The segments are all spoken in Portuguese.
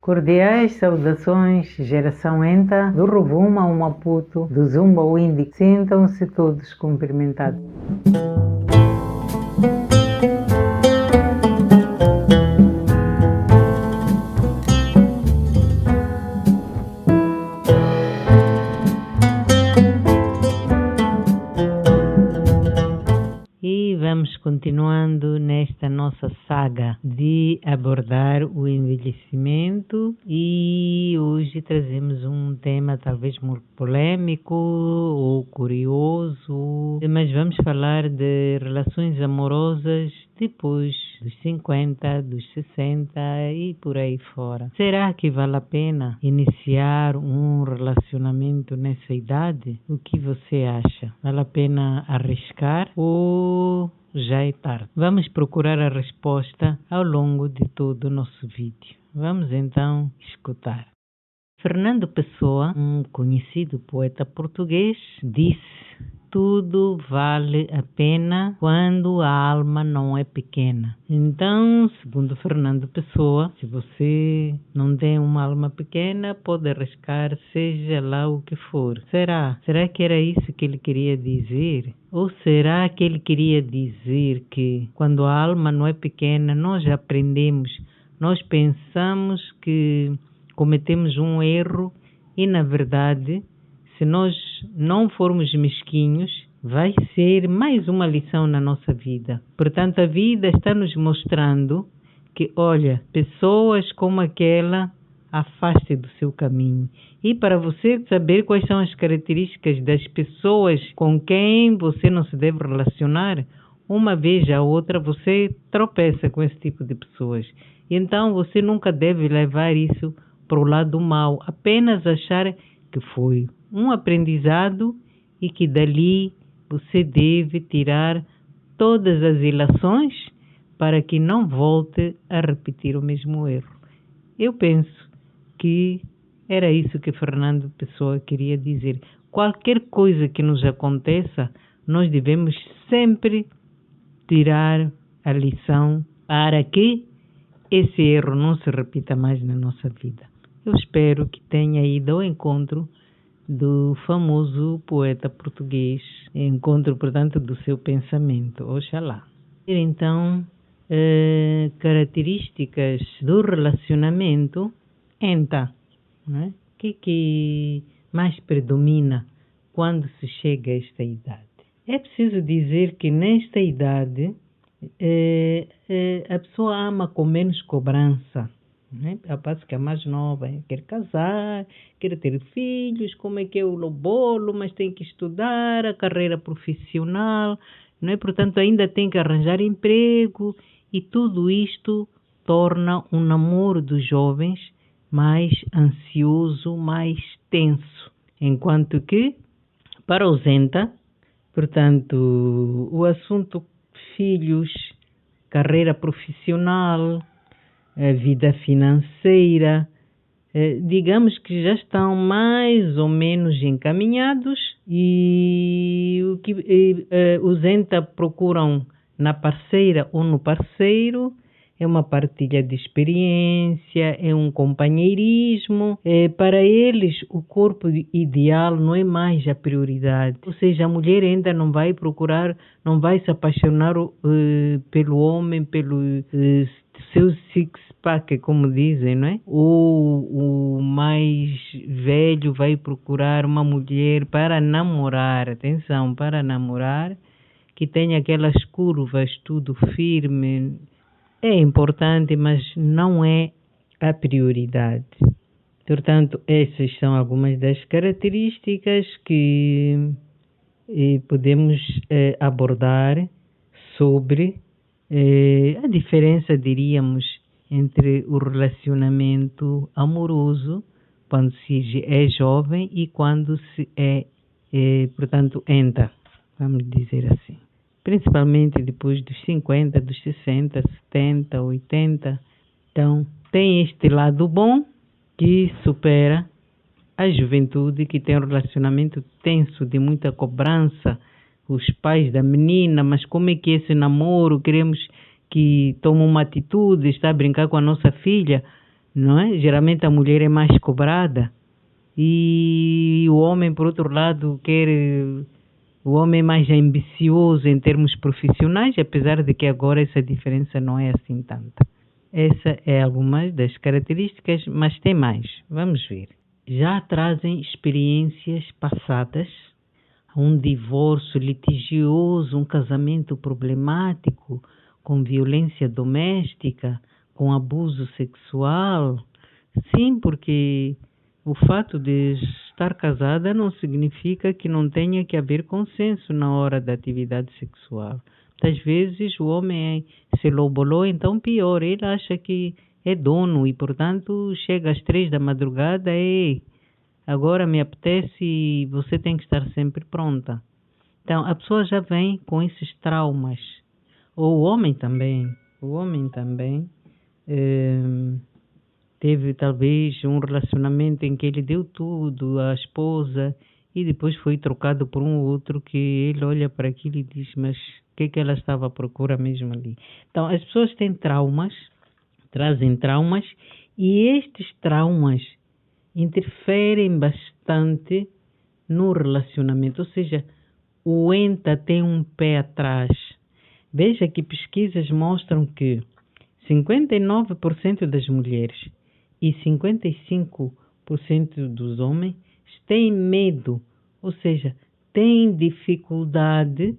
Cordiais saudações, geração ENTA, do Rovuma ao Maputo, do Zumba ao Índico. Sintam-se todos cumprimentados. E vamos continuando nesta nossa saga de abordar o envelhecimento, e hoje trazemos um tema talvez muito polêmico ou curioso, mas vamos falar de relações amorosas depois dos 50, dos 60 e por aí fora. Será que vale a pena iniciar um relacionamento nessa idade? O que você acha? Vale a pena arriscar ou já é tarde? Vamos procurar a resposta ao longo de todo o nosso vídeo. Vamos então escutar. Fernando Pessoa, um conhecido poeta português, disse: tudo vale a pena quando a alma não é pequena. Então, segundo Fernando Pessoa, se você não tem uma alma pequena, pode arriscar seja lá o que for. Será que era isso que ele queria dizer? Ou será que ele queria dizer que quando a alma não é pequena, nós aprendemos, nós pensamos que cometemos um erro e, na verdade, se nós não formos mesquinhos, vai ser mais uma lição na nossa vida. Portanto, a vida está nos mostrando que, olha, pessoas como aquela, afaste do seu caminho. E para você saber quais são as características das pessoas com quem você não se deve relacionar, uma vez a outra você tropeça com esse tipo de pessoas. Então, você nunca deve levar isso para o lado mau, apenas achar que foi um aprendizado e que dali você deve tirar todas as ilações para que não volte a repetir o mesmo erro. Eu penso que era isso que Fernando Pessoa queria dizer. Qualquer coisa que nos aconteça, nós devemos sempre tirar a lição para que esse erro não se repita mais na nossa vida. Eu espero que tenha ido ao encontro do famoso poeta português, encontro, portanto, do seu pensamento. Oxalá. Então, características do relacionamento ENTA, né? O que mais predomina quando se chega a esta idade? É preciso dizer que nesta idade a pessoa ama com menos cobrança, né? A passo que a mais nova quer casar, quer ter filhos, como é que é o bolo, mas tem que estudar, a carreira profissional, não é? Portanto, ainda tem que arranjar emprego, e tudo isto torna um namoro dos jovens mais ansioso, mais tenso. Enquanto que, para os ENTA, portanto, o assunto filhos, carreira profissional, a vida financeira, digamos que já estão mais ou menos encaminhados, e o que os ENTA procuram na parceira ou no parceiro é uma partilha de experiência, é um companheirismo. Para eles, o corpo ideal não é mais a prioridade. Ou seja, a mulher ainda não vai procurar, não vai se apaixonar pelo homem, pelo seu six-pack, como dizem, não é? Ou o mais velho vai procurar uma mulher para namorar, atenção, para namorar, que tenha aquelas curvas, tudo firme. É importante, mas não é a prioridade. Portanto, essas são algumas das características que podemos abordar sobre a diferença, diríamos, entre o relacionamento amoroso quando se é jovem e quando se portanto, ENTA, vamos dizer assim. Principalmente depois dos 50, dos 60, 70, 80. Então, tem este lado bom que supera a juventude, que tem um relacionamento tenso, de muita cobrança, os pais da menina, mas como é que é esse namoro, queremos que tome uma atitude, está a brincar com a nossa filha, não é? Geralmente a mulher é mais cobrada e o homem, por outro lado, o homem é mais ambicioso em termos profissionais, apesar de que agora essa diferença não é assim tanta. Essa é alguma das características, mas tem mais. Vamos ver. Já trazem experiências passadas, um divórcio litigioso, um casamento problemático, com violência doméstica, com abuso sexual. Sim, porque o fato de estar casada não significa que não tenha que haver consenso na hora da atividade sexual. Muitas vezes o homem se lobolou, então pior, ele acha que é dono e, portanto, chega às 3 da madrugada e agora me apetece e você tem que estar sempre pronta. Então, a pessoa já vem com esses traumas. Ou o homem também. O homem também teve talvez um relacionamento em que ele deu tudo à esposa e depois foi trocado por um outro que ele olha para aquilo e diz, mas o que é que ela estava à procura mesmo ali? Então, as pessoas têm traumas, trazem traumas e estes traumas interferem bastante no relacionamento, ou seja, o ENTA tem um pé atrás. Veja que pesquisas mostram que 59% das mulheres e 55% dos homens têm medo, ou seja, têm dificuldade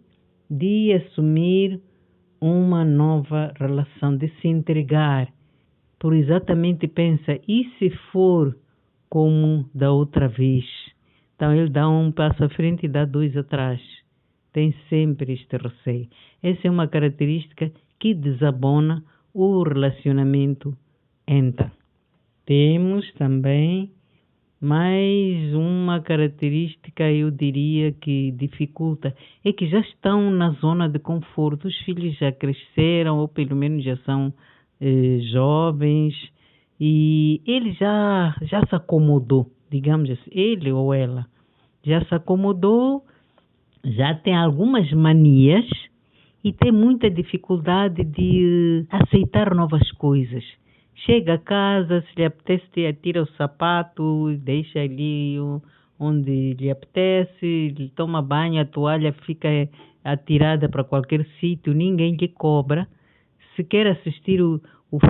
de assumir uma nova relação, de se entregar, por exatamente pensa, e se for como da outra vez? Então ele dá um passo à frente e dá 2 atrás. Tem sempre este receio. Essa é uma característica que desabona o relacionamento ENTA. Temos também mais uma característica, eu diria que dificulta, é que já estão na zona de conforto, os filhos já cresceram ou pelo menos já são jovens e ele já se acomodou, digamos assim, ele ou ela já se acomodou, já tem algumas manias e tem muita dificuldade de aceitar novas coisas. Chega a casa, se lhe apetece, tira o sapato, deixa ali onde lhe apetece, toma banho, a toalha fica atirada para qualquer sítio, ninguém lhe cobra. Se quer assistir o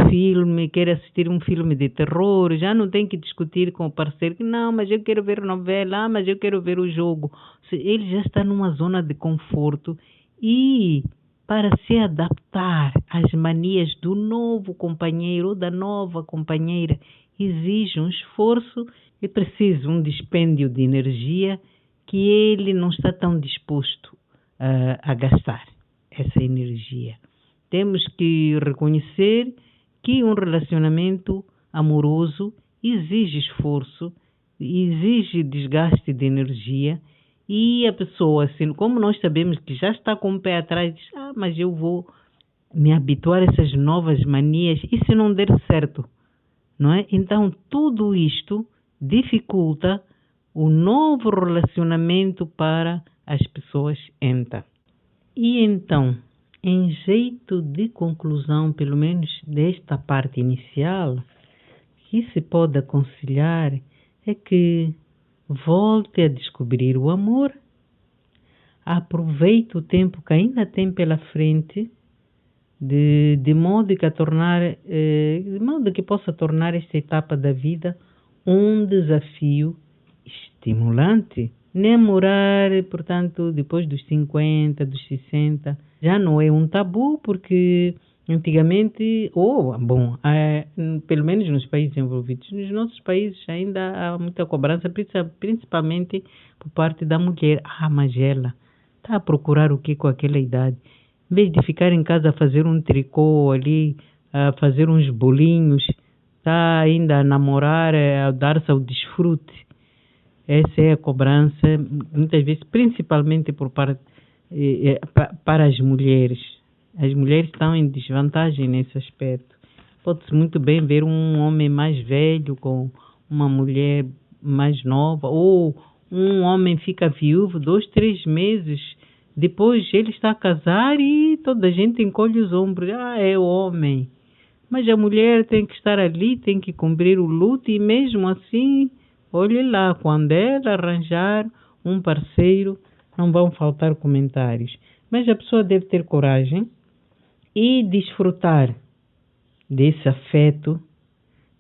filme, quer assistir um filme de terror, já não tem que discutir com o parceiro, não, mas eu quero ver novela, mas eu quero ver o jogo. Ele já está numa zona de conforto e para se adaptar às manias do novo companheiro ou da nova companheira exige um esforço e precisa um dispêndio de energia que ele não está tão disposto a gastar essa energia. Temos que reconhecer que um relacionamento amoroso exige esforço, exige desgaste de energia e a pessoa, assim, como nós sabemos que já está com o pé atrás, diz, mas eu vou me habituar a essas novas manias e se não der certo, não é? Então, tudo isto dificulta o novo relacionamento para as pessoas ENTA. E então, em jeito de conclusão, pelo menos desta parte inicial, que se pode aconselhar é que volte a descobrir o amor, aproveite o tempo que ainda tem pela frente, de modo que possa tornar esta etapa da vida um desafio estimulante. Namorar, portanto, depois dos 50, dos 60, já não é um tabu, porque antigamente, pelo menos nos países desenvolvidos, nos nossos países ainda há muita cobrança, principalmente por parte da mulher. Mas ela está a procurar o que com aquela idade? Em vez de ficar em casa a fazer um tricô ali, a fazer uns bolinhos, está ainda a namorar, a dar-se ao desfrute. Essa é a cobrança, muitas vezes, principalmente por parte para as mulheres. As mulheres estão em desvantagem nesse aspecto. Pode-se muito bem ver um homem mais velho com uma mulher mais nova, ou um homem fica viúvo 2, 3 meses, depois ele está a casar e toda a gente encolhe os ombros. É o homem. Mas a mulher tem que estar ali, tem que cumprir o luto e mesmo assim, olhe lá, quando ela arranjar um parceiro, não vão faltar comentários. Mas a pessoa deve ter coragem e desfrutar desse afeto.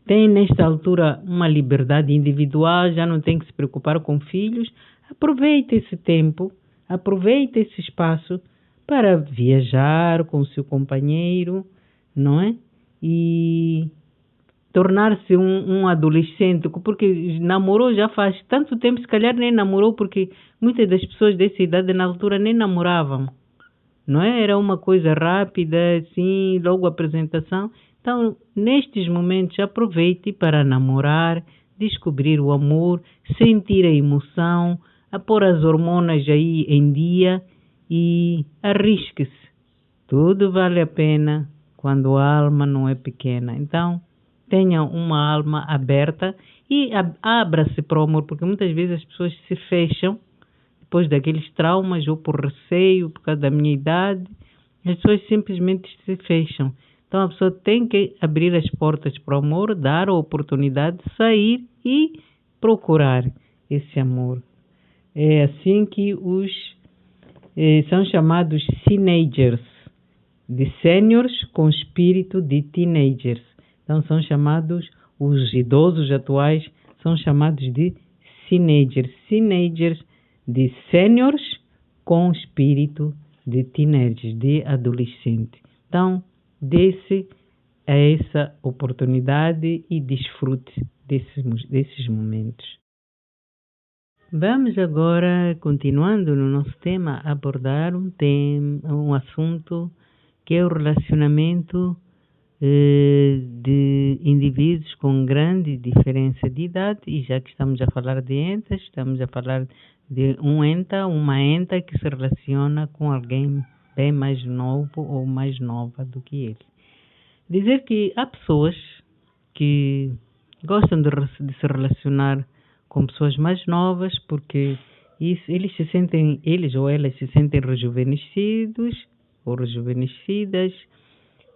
Tem nesta altura uma liberdade individual, já não tem que se preocupar com filhos. Aproveite esse tempo, aproveite esse espaço para viajar com o seu companheiro, não é? E tornar-se um adolescente, porque namorou já faz tanto tempo, se calhar nem namorou, porque muitas das pessoas dessa idade na altura nem namoravam, não é? Era uma coisa rápida, assim, logo a apresentação. Então, nestes momentos, aproveite para namorar, descobrir o amor, sentir a emoção, a pôr as hormonas aí em dia e arrisque-se. Tudo vale a pena quando a alma não é pequena. Então, tenha uma alma aberta e abra-se para o amor, porque muitas vezes as pessoas se fecham depois daqueles traumas ou por receio, por causa da minha idade. As pessoas simplesmente se fecham. Então a pessoa tem que abrir as portas para o amor, dar a oportunidade de sair e procurar esse amor. É assim que são chamados teenagers, de seniors com espírito de teenagers. Então são chamados, os idosos atuais são chamados de teenagers. Teenagers de seniors com espírito de teenagers, de adolescente. Então, dê-se a essa oportunidade e desfrute desses momentos. Vamos agora, continuando no nosso tema, abordar um assunto que é o relacionamento de indivíduos com grande diferença de idade, e já que estamos a falar de entas, estamos a falar de uma enta que se relaciona com alguém bem mais novo ou mais nova do que ele. Dizer que há pessoas que gostam de se relacionar com pessoas mais novas porque eles ou elas se sentem rejuvenescidos ou rejuvenescidas,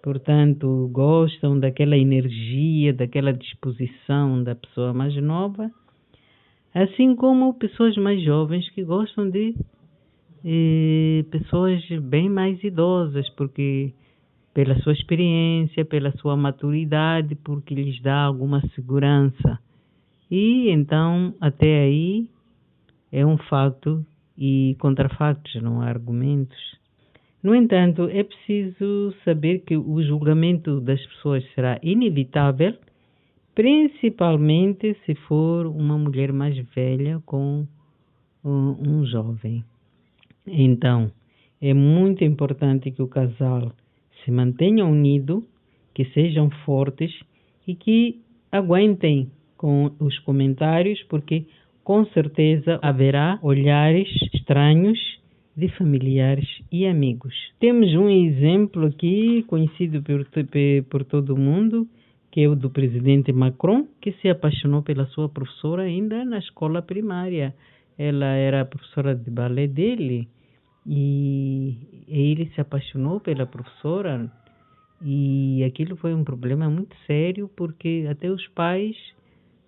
portanto gostam daquela energia, daquela disposição da pessoa mais nova, assim como pessoas mais jovens que gostam de pessoas bem mais idosas, porque pela sua experiência, pela sua maturidade, porque lhes dá alguma segurança. E então, até aí, é um facto e contra factos, não há argumentos. No entanto, é preciso saber que o julgamento das pessoas será inevitável, principalmente se for uma mulher mais velha com um jovem. Então, é muito importante que o casal se mantenha unido, que sejam fortes e que aguentem com os comentários, porque com certeza haverá olhares estranhos de familiares e amigos. Temos um exemplo aqui, conhecido por todo mundo, que é o do presidente Macron, que se apaixonou pela sua professora ainda na escola primária. Ela era a professora de balé dele e ele se apaixonou pela professora, e aquilo foi um problema muito sério, porque até os pais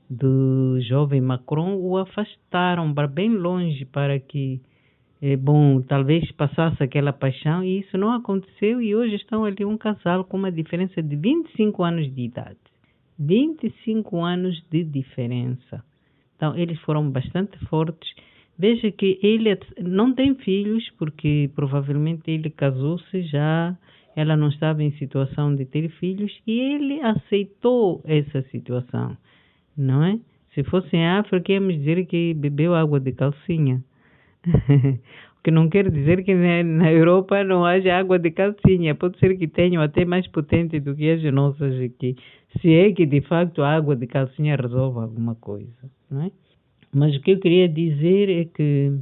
do jovem Macron o afastaram para bem longe para que, talvez passasse aquela paixão, e isso não aconteceu, e hoje estão ali um casal com uma diferença de 25 anos de idade. 25 anos de diferença. Então, eles foram bastante fortes. Veja que ele não tem filhos, porque provavelmente ele casou-se já, ela não estava em situação de ter filhos, e ele aceitou essa situação, não é? Se fosse em África, íamos dizer que bebeu água de calcinha. O que não quer dizer que na Europa não haja água de calcinha. Pode ser que tenham até mais potente do que as nossas aqui. Se é que de facto a água de calcinha resolve alguma coisa, não é? Mas o que eu queria dizer é que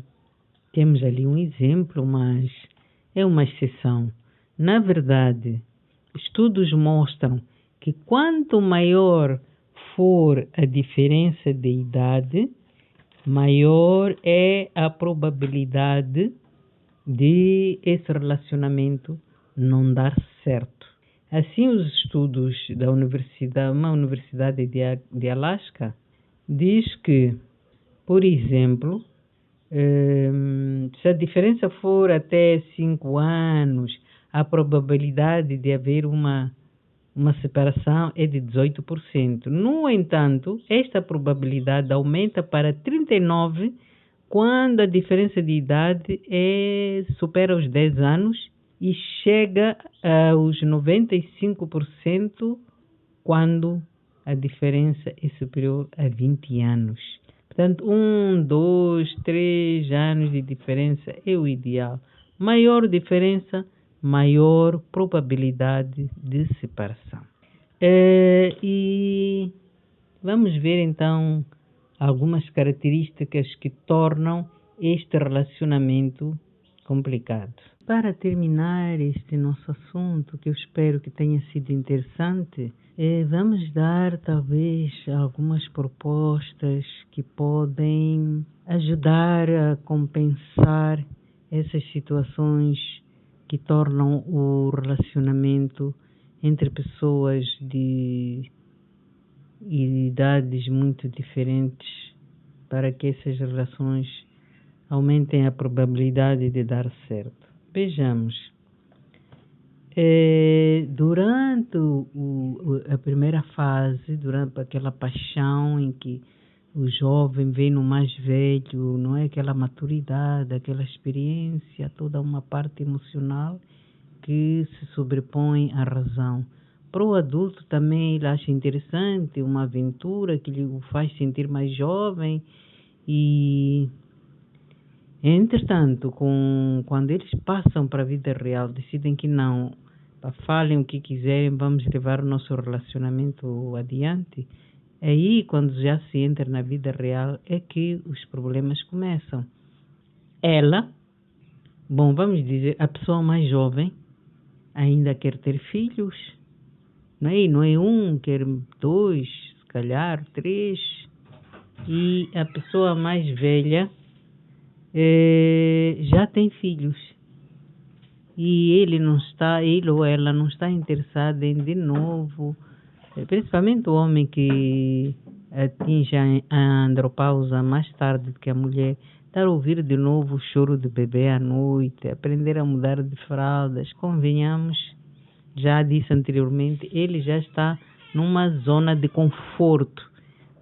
temos ali um exemplo, mas é uma exceção. Na verdade, estudos mostram que quanto maior for a diferença de idade, maior é a probabilidade de esse relacionamento não dar certo. Assim, os estudos da uma universidade de Alaska, diz que, por exemplo, se a diferença for até 5 anos, a probabilidade de haver uma separação é de 18%. No entanto, esta probabilidade aumenta para 39% quando a diferença de idade supera os 10 anos e chega aos 95% quando a diferença é superior a 20 anos. Portanto, 1, 2, 3 anos de diferença é o ideal. Maior diferença, maior probabilidade de separação. E vamos ver então algumas características que tornam este relacionamento complicado. Para terminar este nosso assunto, que eu espero que tenha sido interessante, vamos dar talvez algumas propostas que podem ajudar a compensar essas situações que tornam o relacionamento entre pessoas de idades muito diferentes, para que essas relações aumentem a probabilidade de dar certo. Vejamos. Durante a primeira fase, durante aquela paixão em que o jovem vê no mais velho, não é, aquela maturidade, aquela experiência, toda uma parte emocional que se sobrepõe à razão. Para o adulto também ele acha interessante uma aventura que lhe o faz sentir mais jovem e, entretanto, quando eles passam para a vida real, decidem que não, falem o que quiserem, vamos levar o nosso relacionamento adiante. Aí, quando já se entra na vida real, é que os problemas começam. Vamos dizer, a pessoa mais jovem ainda quer ter filhos, não é um, quer 2, se calhar 3, e a pessoa mais velha já tem filhos e ele ou ela não está interessado em de novo, principalmente o homem que atinge a andropausa mais tarde do que a mulher, estar a ouvir de novo o choro do bebê à noite, aprender a mudar de fraldas. Convenhamos, já disse anteriormente, ele já está numa zona de conforto.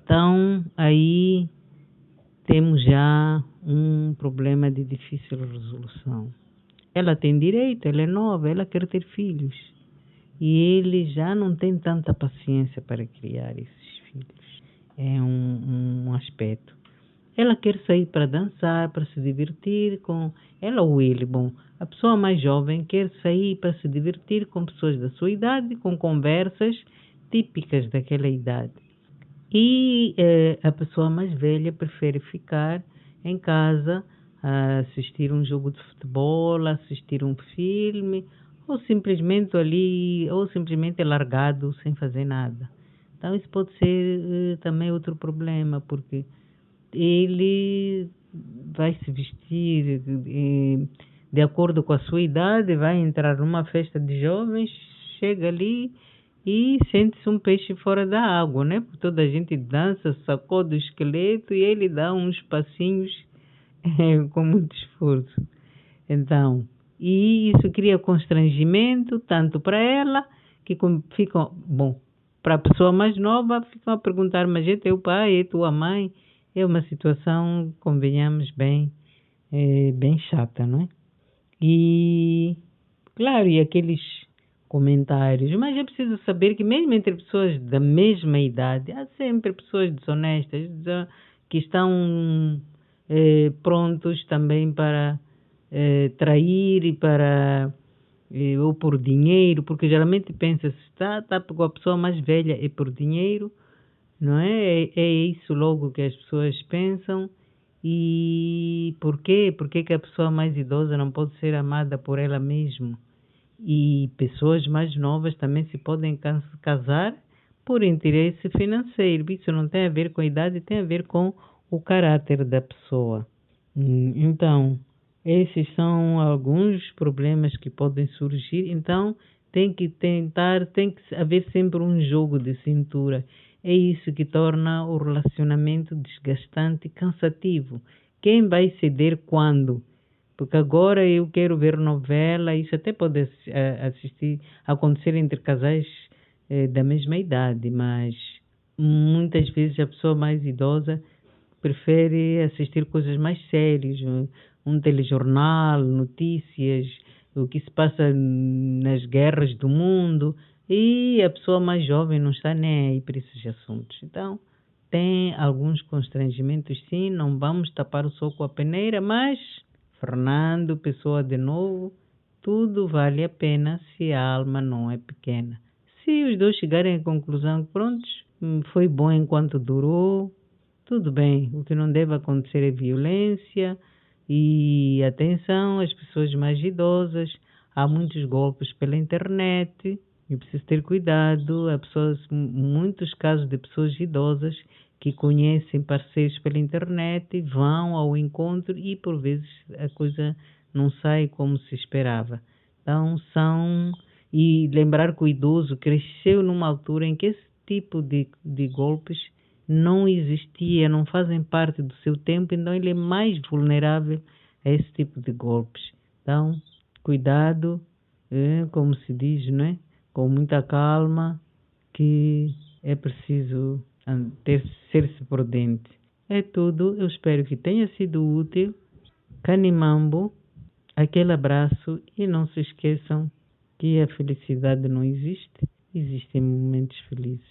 Então, aí temos já um problema de difícil resolução. Ela tem direito, ela é nova, ela quer ter filhos. E ele já não tem tanta paciência para criar esses filhos. É um aspecto. Ela quer sair para dançar, para se divertir com ela ou ele. A pessoa mais jovem quer sair para se divertir com pessoas da sua idade, com conversas típicas daquela idade. E a pessoa mais velha prefere ficar em casa, a assistir um jogo de futebol, assistir um filme, ou simplesmente largado sem fazer nada. Então isso pode ser também outro problema, porque ele vai se vestir de acordo com a sua idade, vai entrar numa festa de jovens, chega ali e sente-se um peixe fora da água, né? Porque toda a gente dança, sacode o esqueleto e ele dá uns passinhos com muito esforço. Então, e isso cria constrangimento tanto para ela, que ficam, para a pessoa mais nova, ficam a perguntar, mas é teu pai, é tua mãe? É uma situação, convenhamos, bem chata, não é? E, claro, e aqueles comentários, mas é preciso saber que mesmo entre pessoas da mesma idade, há sempre pessoas desonestas, que estão prontos também para trair e para ou por dinheiro, porque geralmente pensa-se, está com a pessoa mais velha é por dinheiro, não é? É isso logo que as pessoas pensam. E por quê? Porque que a pessoa mais idosa não pode ser amada por ela mesma? E pessoas mais novas também se podem casar por interesse financeiro. Isso não tem a ver com a idade, tem a ver com o caráter da pessoa. Então, esses são alguns problemas que podem surgir. Então, tem que tentar, tem que haver sempre um jogo de cintura. É isso que torna o relacionamento desgastante e cansativo. Quem vai ceder quando? Porque agora eu quero ver novela, isso até pode acontecer entre casais da mesma idade, mas muitas vezes a pessoa mais idosa prefere assistir coisas mais sérias, um telejornal, notícias, o que se passa nas guerras do mundo, e a pessoa mais jovem não está nem aí para esses assuntos. Então, tem alguns constrangimentos, sim, não vamos tapar o sol com a peneira, mas, Fernando, pessoa de novo, tudo vale a pena se a alma não é pequena. Se os dois chegarem à conclusão que, pronto, foi bom enquanto durou, tudo bem. O que não deve acontecer é violência e atenção às pessoas mais idosas. Há muitos golpes pela internet e preciso ter cuidado. Há muitos casos de pessoas idosas que conhecem parceiros pela internet, vão ao encontro e por vezes a coisa não sai como se esperava. Então e lembrar que o idoso cresceu numa altura em que esse tipo de golpes não existia, não fazem parte do seu tempo, então ele é mais vulnerável a esse tipo de golpes. Então, cuidado, como se diz, não é? Com muita calma, que é preciso ser-se prudente. É tudo, eu espero que tenha sido útil. Canimambo, aquele abraço e não se esqueçam que a felicidade não existe, existem momentos felizes.